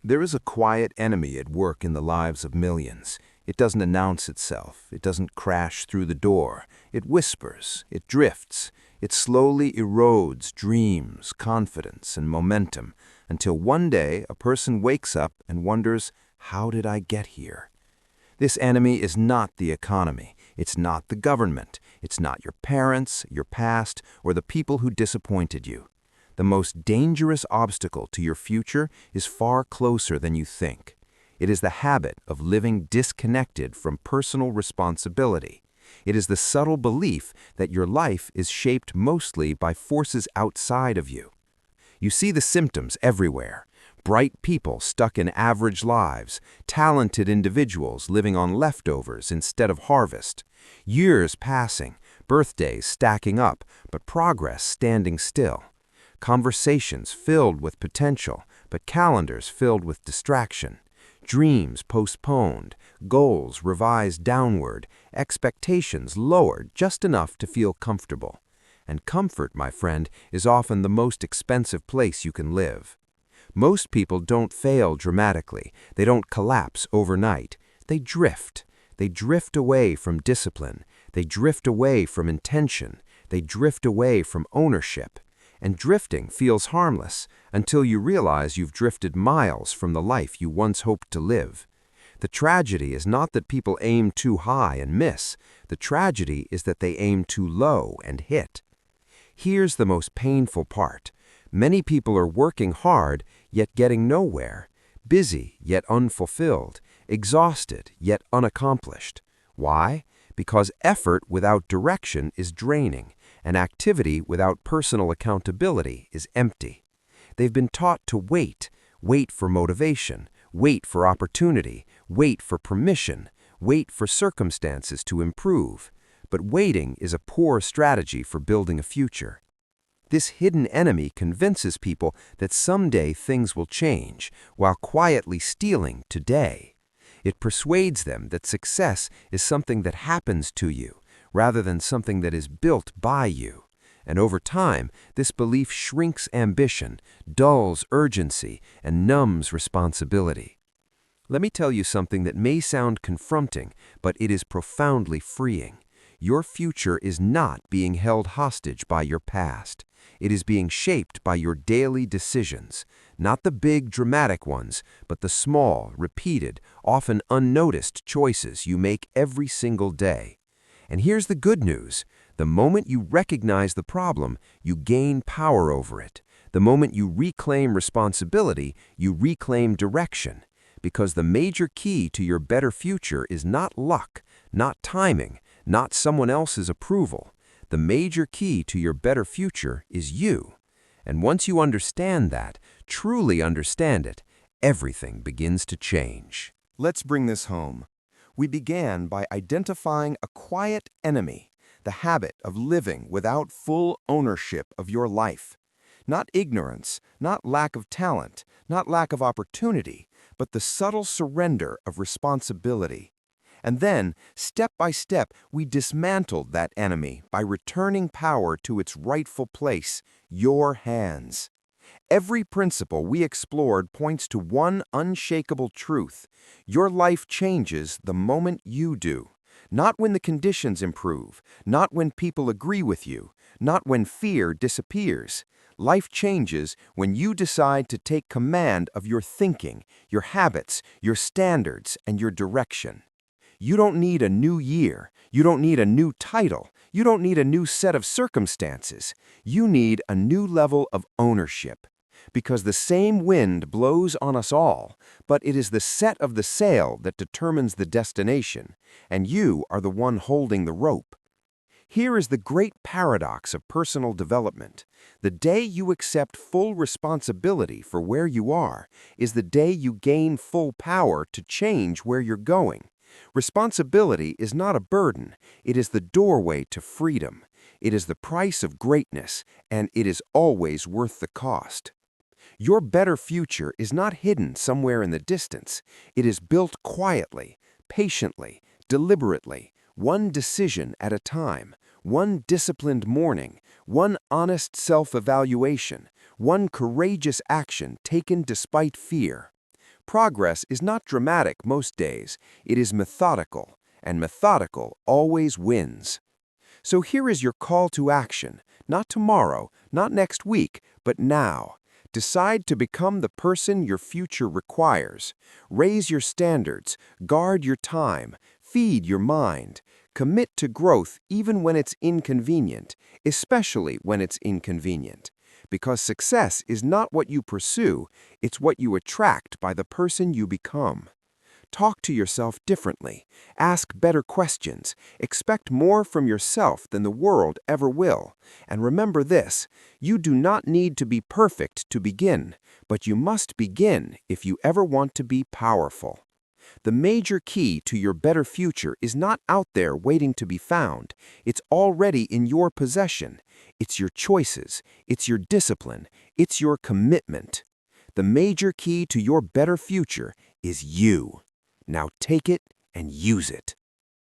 There is a quiet enemy at work in the lives of millions. It doesn't announce itself. It doesn't crash through the door. It whispers. It drifts. It slowly erodes dreams, confidence, and momentum until one day a person wakes up and wonders, how did I get here? This enemy is not the economy. It's not the government. It's not your parents, your past, or the people who disappointed you. The most dangerous obstacle to your future is far closer than you think. It is the habit of living disconnected from personal responsibility. It is the subtle belief that your life is shaped mostly by forces outside of you. You see the symptoms everywhere. Bright people stuck in average lives, talented individuals living on leftovers instead of harvest, years passing, birthdays stacking up, but progress standing still. Conversations filled with potential, but calendars filled with distraction. Dreams postponed, goals revised downward, expectations lowered just enough to feel comfortable. And comfort, my friend, is often the most expensive place you can live. Most people don't fail dramatically. They don't collapse overnight. They drift. They drift away from discipline. They drift away from intention. They drift away from ownership. And drifting feels harmless until you realize you've drifted miles from the life you once hoped to live. The tragedy is not that people aim too high and miss. The tragedy is that they aim too low and hit. Here's the most painful part. Many people are working hard, yet getting nowhere. Busy, yet unfulfilled. Exhausted, yet unaccomplished. Why? Because effort without direction is draining. And activity without personal accountability is empty. They've been taught to wait for motivation, wait for opportunity, wait for permission, wait for circumstances to improve. But waiting is a poor strategy for building a future. This hidden enemy convinces people that someday things will change, while quietly stealing today. It persuades them that success is something that happens to you, rather than something that is built by you. And over time, this belief shrinks ambition, dulls urgency, and numbs responsibility. Let me tell you something that may sound confronting, but it is profoundly freeing. Your future is not being held hostage by your past. It is being shaped by your daily decisions, not the big dramatic ones, but the small, repeated, often unnoticed choices you make every single day. And here's the good news. The moment you recognize the problem, you gain power over it. The moment you reclaim responsibility, you reclaim direction. Because the major key to your better future is not luck, not timing, not someone else's approval. The major key to your better future is you. And once you understand that, truly understand it, everything begins to change. Let's bring this home. We began by identifying a quiet enemy, the habit of living without full ownership of your life. Not ignorance, not lack of talent, not lack of opportunity, but the subtle surrender of responsibility. And then, step by step, we dismantled that enemy by returning power to its rightful place, your hands. Every principle we explored points to one unshakable truth. Your life changes the moment you do. Not when the conditions improve, not when people agree with you, not when fear disappears. Life changes when you decide to take command of your thinking, your habits, your standards, and your direction. You don't need a new year. You don't need a new title. You don't need a new set of circumstances. You need a new level of ownership. Because the same wind blows on us all, but it is the set of the sail that determines the destination, and you are the one holding the rope. Here is the great paradox of personal development. The day you accept full responsibility for where you are is the day you gain full power to change where you're going. Responsibility is not a burden. It is the doorway to freedom. It is the price of greatness, and it is always worth the cost. Your better future is not hidden somewhere in the distance. It is built quietly, patiently, deliberately, one decision at a time, one disciplined morning, one honest self-evaluation, one courageous action taken despite fear. Progress is not dramatic most days. It is methodical, and methodical always wins. So here is your call to action. Not tomorrow, not next week, but now. Decide to become the person your future requires. Raise your standards, guard your time, feed your mind. Commit to growth even when it's inconvenient, especially when it's inconvenient. Because success is not what you pursue, it's what you attract by the person you become. Talk to yourself differently. Ask better questions. Expect more from yourself than the world ever will. And remember this, you do not need to be perfect to begin, but you must begin if you ever want to be powerful. The major key to your better future is not out there waiting to be found. It's already in your possession. It's your choices. It's your discipline. It's your commitment. The major key to your better future is you. Now take it and use it.